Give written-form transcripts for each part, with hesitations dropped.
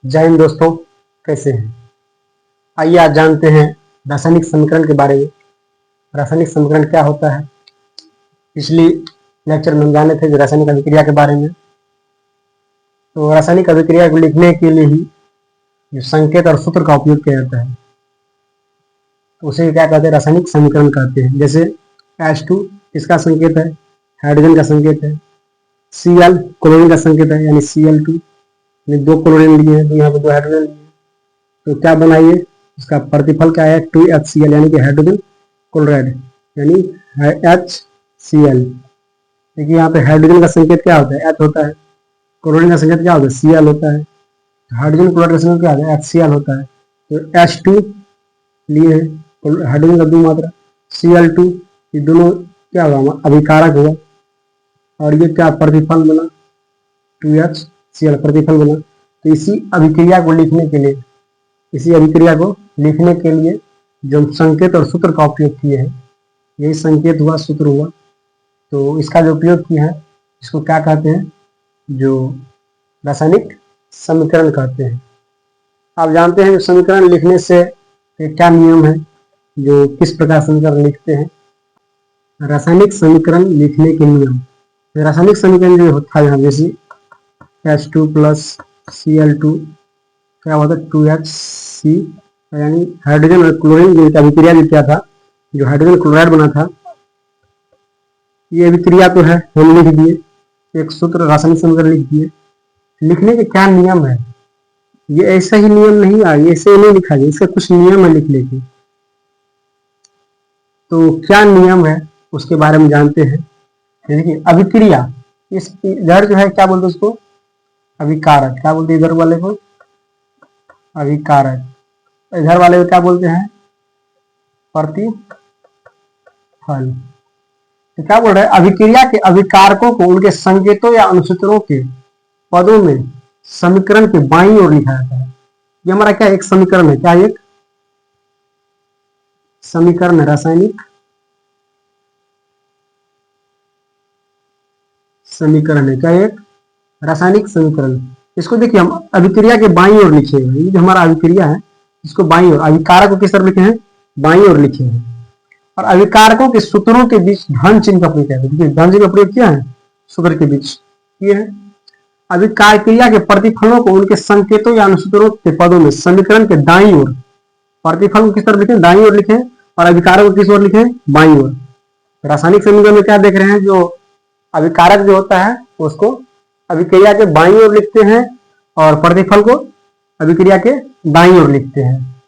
जय हिंद दोस्तों, कैसे हैं? आइए आज जानते हैं रासायनिक समीकरण के बारे में। रासायनिक समीकरण क्या होता है? पिछली लेक्चर में हम जाने थे रासायनिक अभिक्रिया के बारे में। तो रासायनिक अभिक्रिया को लिखने के लिए ही जो संकेत और सूत्र का उपयोग किया जाता है, तो उसे क्या कहते हैं? रासायनिक समीकरण कहते हैं। जैसे H2 इसका संकेत है, हाइड्रोजन का संकेत है। Cl क्लोरीन का संकेत है, यानी Cl2, यानी 2 क्लोरीन लिए हैं, तो यहाँ पे 2 हाइड्रोजन लिए हैं। तो क्या बनाइए, इसका प्रतिफल क्या है? 2HCl, यानी कि हाइड्रोजन क्लोराइड, यानी HCl। देखिए यहाँ पे हाइड्रोजन का संकेत क्या होता है? H होता है। क्लोरीन का संकेत क्या होता है? Cl होता है। हाइड्रोजन क्लोराइड का संकेत क्या होता है? HCl होता है। तो H2 लिए हैं, हाइड्रोजन का 2 मात्रा, Cl2, ये दोनों क्या हुआ? अभिकारक हुआ। और ये क्या प्रतिफल बना? 2HCl प्रतिफल बना। तो इसी अभिक्रिया को लिखने के लिए जो हम संकेत और सूत्र का उपयोग किए हैं, यही संकेत हुआ, सूत्र हुआ। तो इसका जो उपयोग किया है, इसको क्या कहते हैं? जो रासायनिक समीकरण कहते हैं। आप जानते हैं समीकरण लिखने से क्या नियम है, जो किस प्रकार समीकरण लिखते हैं। रासायनिक समीकरण लिखने के नियम, रासायनिक समीकरण जो होता है यहाँ जैसे H2 प्लस Cl2 क्या होता है? 2HC, यानी हाइड्रोजन और क्लोरीन जो अभिक्रिया जो किया था, जो हाइड्रोजन क्लोराइड बना था, ये अभिक्रिया तो है, हम लिख दिए। एक सूत्र रासायनिक समीकरण लिख दिए। लिखने के क्या नियम है? ये ऐसा ही नियम नहीं आए, ऐसे नहीं लिखा जाए, इसका कुछ नियम है लिखने के। तो क्या नियम है उसके बारे में जानते हैं। देखिए अभिक्रिया, इस इधर जो है क्या बोलते हैं उसको? अभिकारक। क्या बोलते हैं इधर वाले को? अभिकारक। इधर वाले को क्या बोलते हैं? प्रतिफल। तो क्या बोल रहे हैं? अभिक्रिया के अभिकारकों को उनके संकेतों या अनुसूत्रों के पदों में समीकरण के बाईं ओर लिखा जाता है। ये हमारा क्या एक समीकरण है? क्या एक समीकरण है? रासायनिक समीकरण है। क्या एक रासायनिक समीकरण। इसको देखिए हम अभिक्रिया के बाईं ओर लिखेंगे। ये जो हमारा अभिक्रिया है, इसको बाईं ओर, अभिकारक को किस तरफ लिखे हैं? बाईं ओर लिखे हैं। और अभिकारकों के सूत्रों के बीच धन चिन्ह का प्रयोग किया है। देखिए धन चिन्ह का प्रयोग किया है सूत्र के बीच, ये है। अभिकारक्रिया के प्रतिफलों को उनके संकेतों या अनुसूत्रों के पदों में समीकरण के दाईं ओर, प्रतिफल को किस तरफ लिखे? दाईं ओर लिखे। और अभिकारक को किस ओर लिखे? बाईं ओर। रासायनिक समीकरण में क्या देख रहे हैं? जो अभिकारक जो होता है उसको अभिक्रिया के बाईं ओर लिखते हैं और प्रतिफल को अभिक्रिया के दाईं ओर लिखते हैं।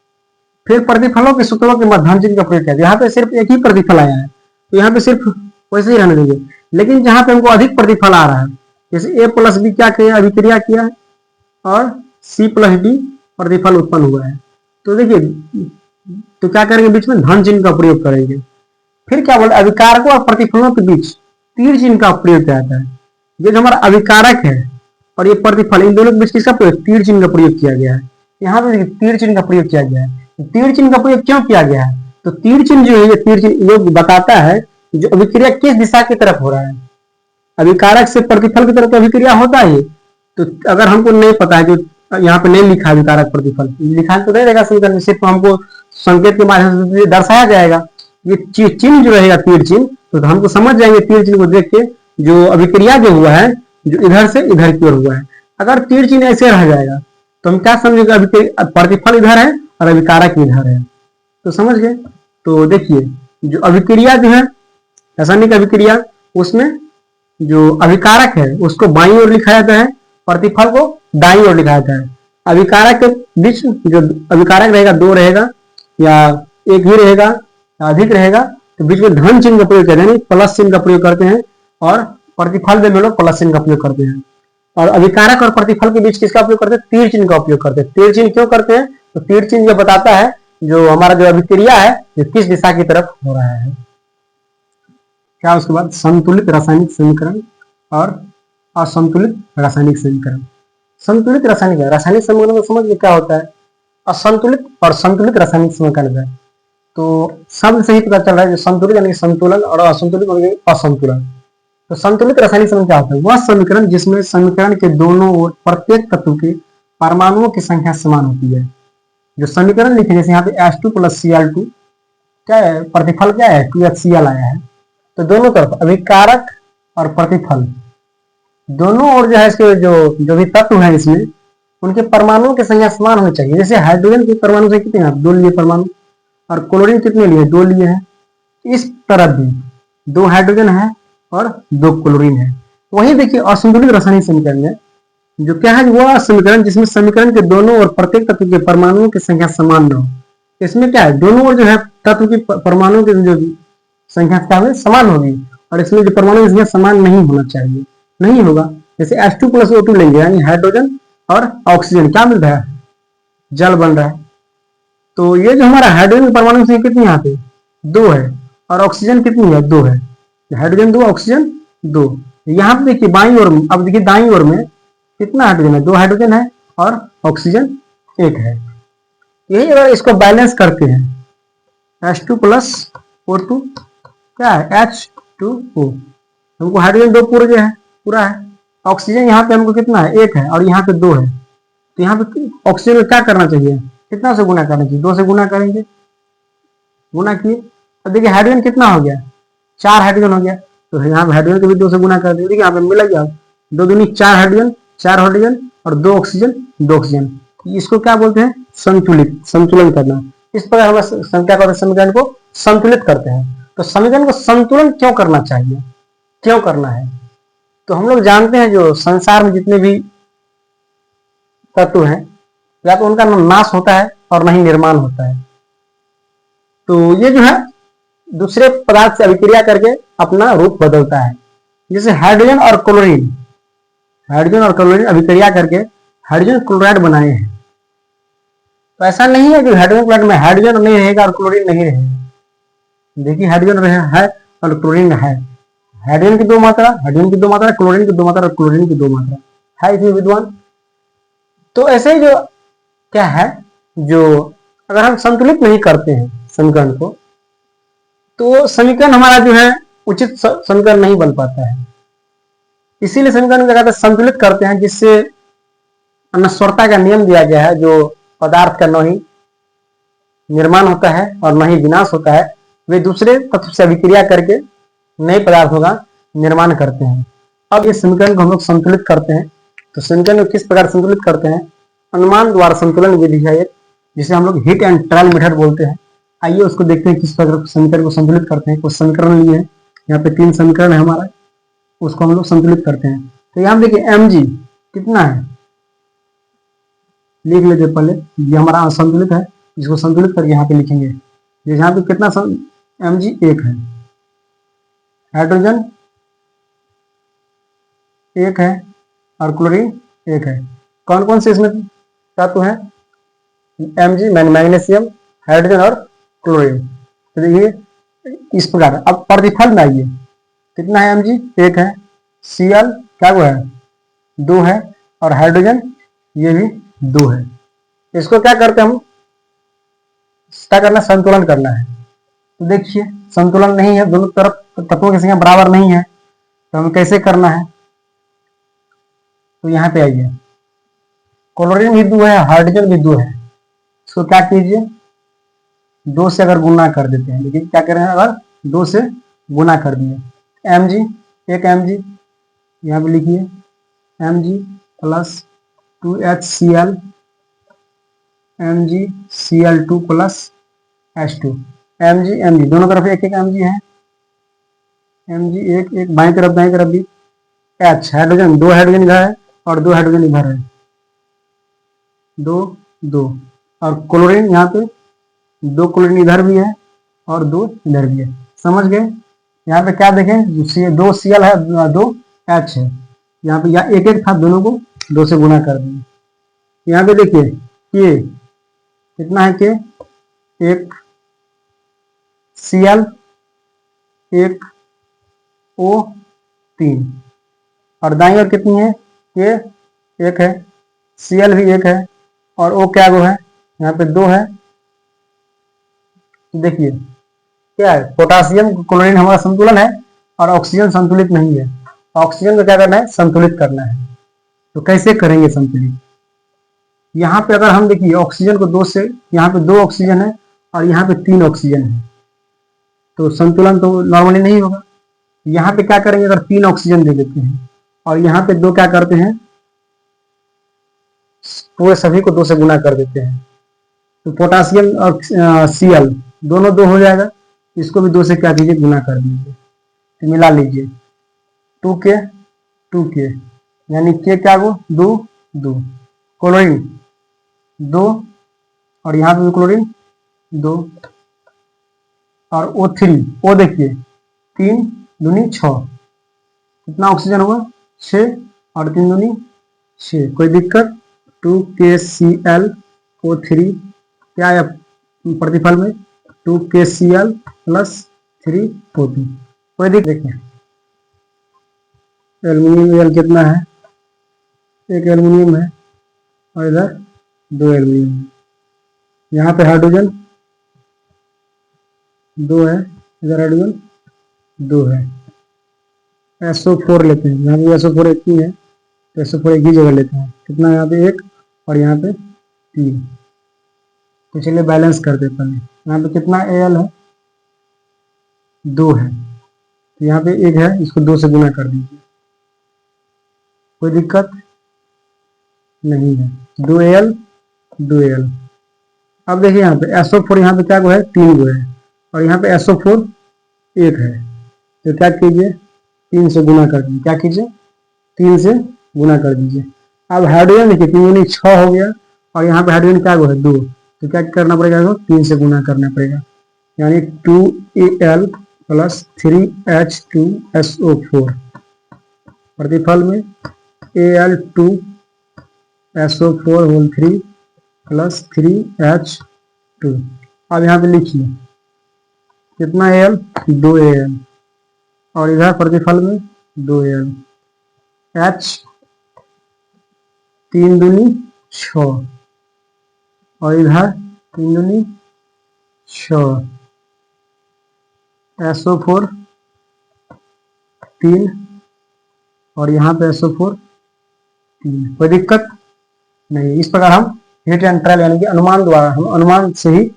फिर प्रतिफलों के सूत्रों के मध्य धन चिन्ह का प्रयोग किया। यहाँ पे सिर्फ एक ही प्रतिफल आया है, तो यहाँ पे सिर्फ वैसे ही रहने देंगे। लेकिन जहां पे हमको अधिक प्रतिफल आ रहा है, जैसे A प्लस बी क्या किया? अभिक्रिया किया है, और C प्लस डी प्रतिफल उत्पन्न हुआ है। तो देखिए, तो क्या करेंगे? बीच में धन चिन्ह का प्रयोग करेंगे। फिर क्या बोले? अभिकारकों और प्रतिफलों के बीच तीर चिन्ह का प्रयोग किया जाता है। ये जो हमारा अभिकारक है और ये प्रतिफल, इन दोनों के बीच किसका प्रयोग? तीर चिन्ह का प्रयोग किया गया है। यहाँ पे तीर चिन्ह का प्रयोग किया गया है। तीर चिन्ह का प्रयोग क्यों किया गया है? तो तीर चिन्ह जो है, ये तीर चिन्ह ये बताता है जो अभिक्रिया किस दिशा की तरफ हो रहा है। अभिकारक से प्रतिफल की तरफ तो अभिक्रिया होता है। तो अगर हमको नहीं पता है, जो यहाँ पे नहीं लिखा अभिकारक प्रतिफल, लिखा तो नहीं रहेगा समीकरण में, सिर्फ हमको संकेत के माध्यम से दर्शाया जाएगा। ये चिन्ह जो रहेगा तीर चिन्ह, तो हमको समझ जाएंगे तीर चिन्ह को देख के जो अभिक्रिया जो हुआ है, जो इधर से इधर की ओर हुआ है। अगर तीर चिन्ह ऐसे रह जाएगा तो हम क्या समझेंगे? प्रतिफल इधर है और अभिकारक इधर है। तो समझ गए? तो देखिए जो अभिक्रिया जो है, रासायनिक अभिक्रिया, उसमें जो अभिकारक है उसको बाईं ओर लिखा जाता है, प्रतिफल को दाईं ओर लिखा जाता है। अभिकारक के बीच जो अभिकारक रहेगा, 2 रहेगा या 1 ही रहेगा या अधिक रहेगा, तो बीच में धन चिन्ह का प्रयोग करते हैं, प्लस चिन्ह का प्रयोग करते हैं। और प्रतिफल में लोग प्लस चिन्ह का प्रयोग करते हैं। और अभिकारक और प्रतिफल के बीच किसका उपयोग करते हैं? तीर चिन्ह का उपयोग करते हैं। तीर चिन्ह क्यों करते हैं? तो तीर चिन्ह ये बताता है जो हमारा जो अभिक्रिया है ये किस दिशा की तरफ हो रहा है। क्या उसके बाद संतुलित रासायनिक समीकरण और असंतुलित रासायनिक समीकरण। संतुलित रासायनिक समीकरण को समझ में क्या होता है? असंतुलित और संतुलित रासायनिक समीकरण है। तो शब्द से ही पता चल रहा है, जो संतुलित यानी संतुलन और असंतुलित यानी असंतुलन। तो संतुलित रासायनिक समीकरण क्या होता है? वह समीकरण जिसमें समीकरण के दोनों ओर प्रत्येक तत्व के परमाणुओं की संख्या समान होती है। जो समीकरण लिखे जैसे यहाँ पे H2 प्लस Cl2 क्या है, प्रतिफल क्या है 2HCl आया है। तो दोनों तरफ अभिकारक और प्रतिफल दोनों और जो है इसके जो भी तत्व है इसमें उनके परमाणुओं की संख्या समान होनी चाहिए। जैसे हाइड्रोजन की परमाणु संख्या कितनी है, 2 लिए परमाणु, और क्लोरीन कितने लिए, 2 लिए हैं। इस तरफ भी 2 हाइड्रोजन है और 2 क्लोरीन है। वहीं देखिए असंतुलित रासायनिक समीकरण में जो क्या है, वो समीकरण जिसमें समीकरण के दोनों और प्रत्येक तत्व के परमाणुओं की संख्या समान न हो। इसमें क्या है, दोनों ओर जो है तत्व की परमाणुओं की जो संख्या क्या है समान होगी, और इसमें जो परमाणु की संख्या समान नहीं होना चाहिए, नहीं होगा। जैसे H2 प्लस O2 लेंगे यानी हाइड्रोजन और ऑक्सीजन, क्या मिल रहा है, जल बन रहा है। तो ये जो हमारा हाइड्रोजन की परमाणु संख्या कितनी यहाँ पे 2 है, और ऑक्सीजन कितनी है 2 है। Hydrogen 2 oxygen 2। यहाँ पे देखिए बाईं ओर, अब देखिए दाईं ओर में कितना हाइड्रोजन है, 2 हाइड्रोजन है और ऑक्सीजन 1 है। यही अगर इसको बैलेंस करते हैं H2 प्लस O2 क्या है H2O, हमको हाइड्रोजन 2 पूरा है। ऑक्सीजन यहाँ पे हमको कितना है 1 है और यहाँ पे 2 है। तो यहाँ पे ऑक्सीजन में क्या करना चाहिए, कितना से गुना करना चाहिए, 2 से गुना करेंगे, गुना किए। अब देखिए हाइड्रोजन कितना हो गया, 4 हाइड्रोजन हो गया। तो यहाँ पे हाइड्रोजन को भी 2 से गुना कर दिए। देखिए यहाँ पे मिला गया 2 दूनी 4 हाइड्रोजन, 4 हाइड्रोजन और 2 ऑक्सीजन, 2 ऑक्सीजन। इसको क्या बोलते हैं, संतुलित, संतुलन करना। इस प्रकार हम क्या करते हैं, समीकरण को संतुलित करते हैं। तो समीकरण को संतुलन क्यों करना चाहिए, क्यों करना है, तो हम लोग जानते हैं जो संसार में जितने भी तत्व हैं या तो उनका नाश होता है और नहीं निर्माण होता है। तो ये जो है दूसरे पदार्थ से अभिक्रिया करके अपना रूप बदलता है। जैसे हाइड्रोजन और क्लोरीन, हाइड्रोजन और क्लोरीन अभिक्रिया करके हाइड्रोजन क्लोराइड बनाए हैं। तो ऐसा नहीं है कि हाइड्रोजन क्लोराइड में हाइड्रोजन नहीं रहेगा और क्लोरीन नहीं रहेगा। देखिए हाइड्रोजन है और क्लोरीन है, हाइड्रोजन की 2 मात्रा, हाइड्रोजन की 2 मात्रा, क्लोरीन की 2 मात्रा और क्लोरीन की 2 मात्रा है इसमें विद्वान। तो ऐसे ही जो क्या है, जो अगर हम संतुलित नहीं करते हैं समीकरण को, तो समीकरण हमारा जो है उचित समीकरण नहीं बन पाता है। इसीलिए समीकरण को लगातार संतुलित करते हैं, जिससे अनस्वरता का नियम दिया गया है। जो पदार्थ का न ही निर्माण होता है और न ही विनाश होता है, वे दूसरे तत्व से अभिक्रिया करके नए पदार्थों का निर्माण करते हैं। अब इस समीकरण को हम लोग संतुलित करते हैं। तो समीकरण को किस प्रकार संतुलित करते हैं, अनुमान द्वारा संतुलन विधि है एक, जिसे हम लोग हीट एंड ट्रायल मेथड बोलते हैं। आइए उसको देखते हैं किस प्रकार समीकरण को संतुलित करते हैं। कुछ समीकरण लिए हैं, यहाँ पे 3 समीकरण है हमारा, उसको हम लोग संतुलित करते हैं। तो यहाँ देखिए Mg कितना है, लिख लेते पहले, ये हमारा असंतुलित है, इसको संतुलित करके यहाँ पे लिखेंगे। यहाँ पे कितना Mg 1 है, हाइड्रोजन 1 है और क्लोरीन 1 है। कौन कौन से इसमें तत्व है, Mg मैग्नीशियम, हाइड्रोजन और क्लोरीन। तो देखिए इस प्रकार। अब प्रतिफल में आइए, कितना है Mg 1 है, Cl क्या वो है 2 है और हाइड्रोजन ये भी 2 है। इसको क्या करते हैं हम, क्या करना, संतुलन करना है। तो देखिए संतुलन नहीं है, दोनों तरफ तत्वों की संख्या बराबर नहीं है, तो हमें कैसे करना है। तो यहाँ पे आइए, क्लोरीन भी 2 है, हाइड्रोजन भी 2 है। इसको क्या कीजिए, 2 से अगर गुना कर देते हैं। देखिए क्या करें, अगर 2 से गुना कर दिए, Mg 1 Mg यहाँ पे लिखिए Mg plus 2HCl, Mg Cl2 plus H2, Mg दोनों तरफ 1 1 Mg है, Mg 1 1 बाएं तरफ भी H, हाइड्रोजन 2 हाइड्रोजन इधर है और 2 हाइड्रोजन इधर है, 2 2 और क्लोरीन यहाँ पे 2 क्लोरीन इधर भी है और 2 इधर भी है। समझ गए। यहाँ पे क्या देखें, 2 Cl है 2 H है, यहाँ पे या 1 1 था, दोनों को 2 से गुना कर दिए। यहाँ पे देखिए K कितना है, K 1 Cl 1 O 3 और दाईं ओर कितनी है, K 1 है, Cl भी 1 है और O क्या वो है, यहाँ पे 2 है। देखिए क्या है, पोटासियम क्लोरीन हमारा संतुलन है और ऑक्सीजन संतुलित नहीं है। ऑक्सीजन को क्या करना है, संतुलित करना है। तो कैसे करेंगे संतुलित, यहाँ पे अगर हम देखिए ऑक्सीजन को दो से, यहाँ पे 2 ऑक्सीजन है और यहाँ पे 3 ऑक्सीजन है, तो संतुलन तो नॉर्मली नहीं होगा। यहाँ पे क्या करेंगे, अगर 3 ऑक्सीजन दे देते हैं और यहाँ पे 2 क्या करते हैं, पूरे सभी को 2 से गुना कर देते हैं, तो पोटासियम और Cl दोनों 2 हो जाएगा, इसको भी 2 से क्या कीजिए, गुना कर दीजिए, तो मिला लीजिए 2K 2K, यानी K क्या हो 2 2, क्लोरीन 2 और यहाँ पे भी क्लोरीन 2, और O3 O देखिए 3 दूनी 6, कितना ऑक्सीजन होगा 6 और 3 दूनी 6, कोई दिक्कत। 2KClO3 क्या है प्रतिफल में, 2KCl प्लस 3O2, कोई दिक्कत। देखिए एल्यूमिनियम एल कितना है, एक एल्यूमिनियम है और इधर 2 एल्यूमिनियम है, यहाँ पे हाइड्रोजन 2 है, इधर हाइड्रोजन 2 है। SO4 लेते हैं, यहाँ पे SO4 एक ही है, तो SO4 एक ही जगह लेते हैं, कितना यहाँ पे 1 और यहाँ पे 3, तो चलिए बैलेंस करते हैं पहले। यहाँ पे कितना Al है 2 है, तो यहाँ पे 1 है, इसको 2 से गुना कर दीजिए, कोई दिक्कत नहीं है, 2Al 2Al। अब देखिए यहाँ पे SO4 यहाँ पे क्या है 3 गो है और यहाँ पे SO4 1 है, तो क्या कीजिए 3 से गुना कर दीजिए, क्या कीजिए 3 से गुना कर दीजिए। अब हाइड्रोजन देखिए 3 दूनी 6 हो गया और यहाँ पे हाइड्रोजन क्या है 2, तो क्या करना पड़ेगा, 3 से गुना करना पड़ेगा, यानी 2Al प्लस 3H2SO4 प्रतिफल में Al2SO4 होल 3 प्लस 3H2। अब यहाँ पे लिखिए कितना Al 2Al और इधर प्रतिफल में 2Al, H 3 दूनी 6 और इधर 3 दूनी 6, SO4 3 और यहाँ पे SO4 3, कोई दिक्कत नहीं। इस प्रकार हम हिट एंड ट्रायल यानी कि अनुमान द्वारा, हम अनुमान से ही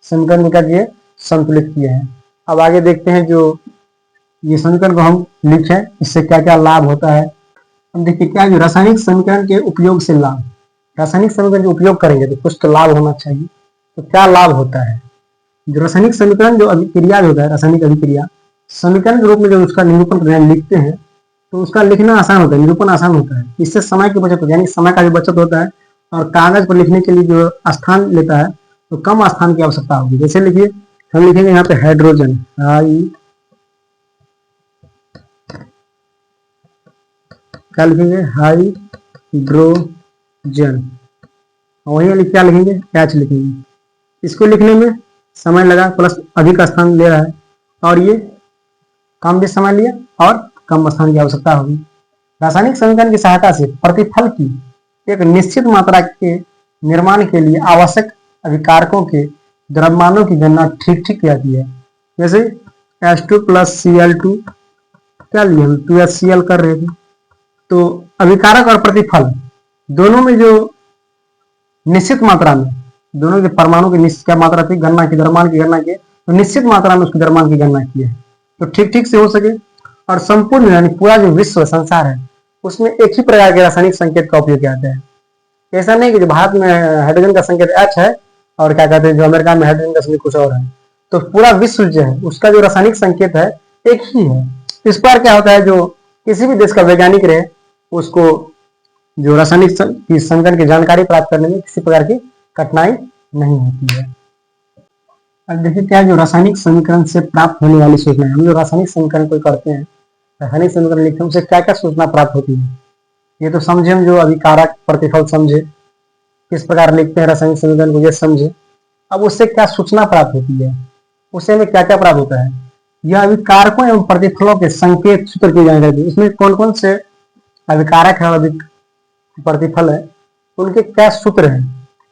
समीकरण को क्या किए, संतुलित किए हैं। अब आगे देखते हैं जो ये समीकरण को हम लिखे, इससे क्या क्या लाभ होता है। हम देखिए क्या जो रासायनिक समीकरण के उपयोग से लाभ, रासायनिक समीकरण जो उपयोग करेंगे तो कुछ तो लाभ होना चाहिए, तो क्या लाभ होता है। जो रासायनिक समीकरण जो अभिक्रिया होता है, रासायनिक अभिक्रिया समीकरण के रूप में जो उसका निरूपण लिखते हैं तो उसका लिखना आसान होता है, निरूपण आसान होता है, इससे समय की बचत होती है, यानी समय का भी बचत होता है और कागज पर लिखने के लिए जो स्थान लेता है तो कम स्थान की आवश्यकता होगी। जैसे लिखिए हम लिखेंगे यहाँ पे हाइड्रोजन, क्या लिखेंगे हाइड्रोजन, वही क्या लिखेंगे H लिखेंगे, इसको लिखने में समय लगा प्लस अधिक स्थान ले रहा है और ये कम भी समय लिया और कम स्थान की आवश्यकता होगी। रासायनिक समीकरण की सहायता से प्रतिफल की एक निश्चित मात्रा के निर्माण के लिए आवश्यक अभिकारकों के द्रव्यमानों की गणना ठीक ठीक की जाती है। जैसे H2 प्लस Cl2 क्या लिए हम 2HCl कर रहे थे, तो अभिकारक और प्रतिफल दोनों में जो निश्चित मात्रा में, दोनों के परमाणु की निश्चित क्या मात्रा थी, गणना की, द्रव्यमान की गणना की, तो निश्चित मात्रा में उसके द्रव्यमान की गणना की है, तो ठीक ठीक से हो सके और संपूर्ण यानी पूरा जो विश्व संसार है उसमें एक ही प्रकार के रासायनिक संकेत का उपयोग किया जाता है। ऐसा नहीं कि जो भारत में हाइड्रोजन का संकेत H है और क्या कहते हैं जो अमेरिका में हाइड्रोजन का संकेत कुछ और है, तो पूरा विश्व जो है उसका जो रासायनिक संकेत है एक ही है। इस पर क्या होता है, जो किसी भी देश का वैज्ञानिक रहे उसको जो रासायनिक संकेत की जानकारी प्राप्त करने में किसी प्रकार की कठिनाई नहीं होती है। अब देखिए क्या जो रासायनिक समीकरण से प्राप्त होने वाली सूचना, हम जो रासायनिक समीकरण कोई करते हैं, रासायनिक समीकरण लिखते हैं, उससे क्या क्या सूचना प्राप्त होती है, ये तो समझे हम, जो अभिकारक प्रतिफल समझे, किस प्रकार लिखते हैं रासायनिक समीकरण को ये समझे। अब उससे क्या सूचना प्राप्त होती है, उससे हमें क्या क्या प्राप्त होता है, यह अभिकारकों एवं प्रतिफलों के संकेत सूत्र की जानकारी। इसमें कौन कौन से अभिकारक है और प्रतिफल है, उनके क्या सूत्र है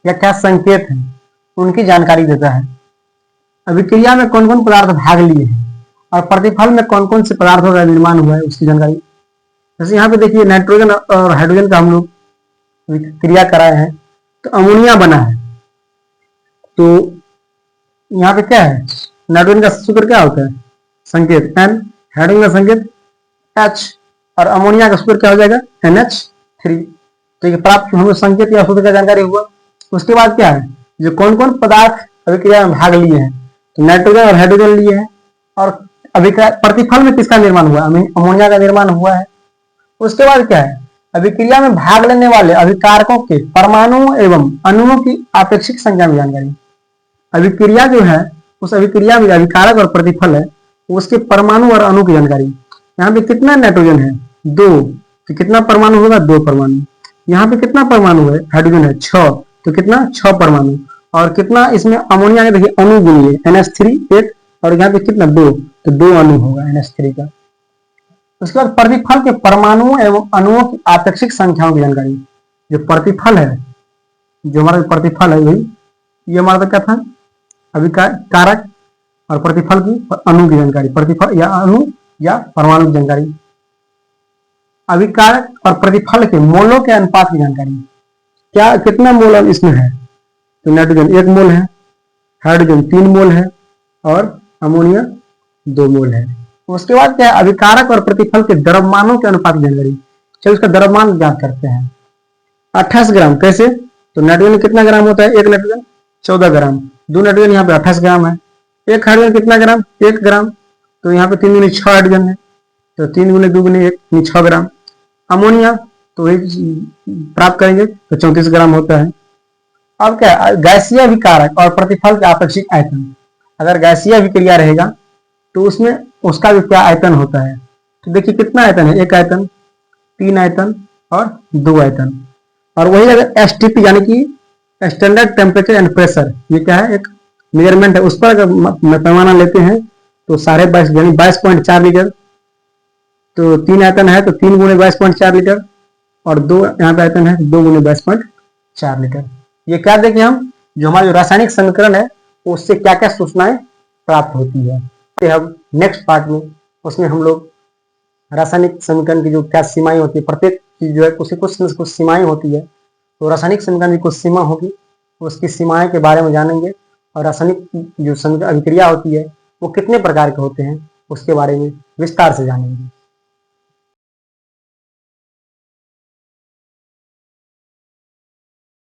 या क्या संकेत है, उनकी जानकारी देता है। अभिक्रिया में कौन कौन पदार्थ भाग लिए हैं और प्रतिफल में कौन कौन से पदार्थों का निर्माण हुआ है उसकी जानकारी। जैसे यहाँ पे देखिए नाइट्रोजन और हाइड्रोजन का हम लोग क्रिया कराए हैं, तो अमोनिया बना है। तो यहाँ पे क्या है, नाइट्रोजन का सूत्र क्या होता है, संकेत N, हाइड्रोजन का संकेत H, और अमोनिया का सूत्र क्या हो जाएगा NH3। तो ये प्राप्त हमें संकेत या सूत्र का जानकारी हुआ। उसके बाद क्या है, जो कौन कौन पदार्थ अभिक्रिया में भाग लिए हैं, तो नाइट्रोजन और हाइड्रोजन लिए हैं। और अभिक्रिया प्रतिफल में किसका निर्माण हुआ, अमोनिया का निर्माण हुआ है। उसके बाद क्या है, अभिक्रिया में भाग लेने वाले अभिकारकों के परमाणुओं एवं अणुओं की आपेक्षिक संख्या में जानकारी। अभिक्रिया जो है, उस अभिक्रिया में अभिकारक और प्रतिफल है, उसके परमाणु और अणु की जानकारी। यहाँ पे कितना नाइट्रोजन है, 2, तो कितना परमाणु होगा, 2 परमाणु। यहाँ पे कितना परमाणु है, हाइड्रोजन है 6, तो कितना 6 परमाणु। और कितना इसमें अमोनिया का देखिए अणु गुणिए NH3 1, और यहाँ पे कितना 2, तो 2 अणु होगा NH3 का। उसके बाद प्रतिफल के परमाणुओं एवं अणुओं की आपेक्षिक संख्याओं की जानकारी। जो प्रतिफल है, जो हमारा प्रतिफल है वही, ये हमारा क्या था, अभिकारक और प्रतिफल की अणु की जानकारी, प्रतिफल या अणु या परमाणु की जानकारी। अभिकारक और प्रतिफल के मोलों के अनुपात की जानकारी। क्या कितना मोल इसमें है, तो नाइट्रोजन 1 मोल है, हाइड्रोजन 3 मोल है, और अमोनिया 2 मोल है। उसके बाद क्या है, अभिकारक और प्रतिफल के द्रव्यमानों के अनुपात की जानकारी। चलो उसका द्रव्यमान ज्ञात करते हैं। 28 ग्राम कैसे, तो नाइट्रोजन कितना ग्राम होता है, 1 नाइट्रोजन 14 ग्राम, 2 नाइट्रोजन यहाँ पे 28 ग्राम है। 1 हाइड्रोजन कितना ग्राम, 1 ग्राम, तो यहाँ पे 3 गुने 6 हाइड्रोजन है, तो 3 गुने 2 गुने 1 6 ग्राम। अमोनिया तो वही प्राप्त करेंगे, तो 34 ग्राम होता है। अब क्या, गैसीय अभिकारक और प्रतिफल के आपेक्षिक आयतन। अगर गैसीय अभिक्रिया रहेगा तो उसमें उसका भी क्या आयतन होता है, तो देखिए कितना आयतन है, 1 आयतन, 3 आयतन और 2 आयतन। और वही अगर STP यानी कि स्टैंडर्ड टेम्परेचर एंड प्रेशर, ये क्या है, एक मेजरमेंट है, उस पर अगर पैमाना लेते हैं तो 22.5 यानी 22.4 लीटर। तो 3 आयतन है तो 3 गुने 22.4 लीटर, और 2 यहाँ पे आयतन है 2 गुने 22.4 लीटर। ये क्या देखें हम, जो हमारा जो रासायनिक समीकरण है उससे क्या क्या सूचनाएं प्राप्त होती है। अब नेक्स्ट पार्ट में उसमें हम लोग रासायनिक समीकरण की जो क्या सीमाएं होती है, प्रत्येक चीज जो है उसकी कुछ सीमाएं होती है। तो रासायनिक समीकरण की कुछ सीमा होगी, उसकी सीमाएं के बारे में जानेंगे। और रासायनिक जो अभिक्रिया होती है वो कितने प्रकार के होते हैं उसके बारे में विस्तार से जानेंगे।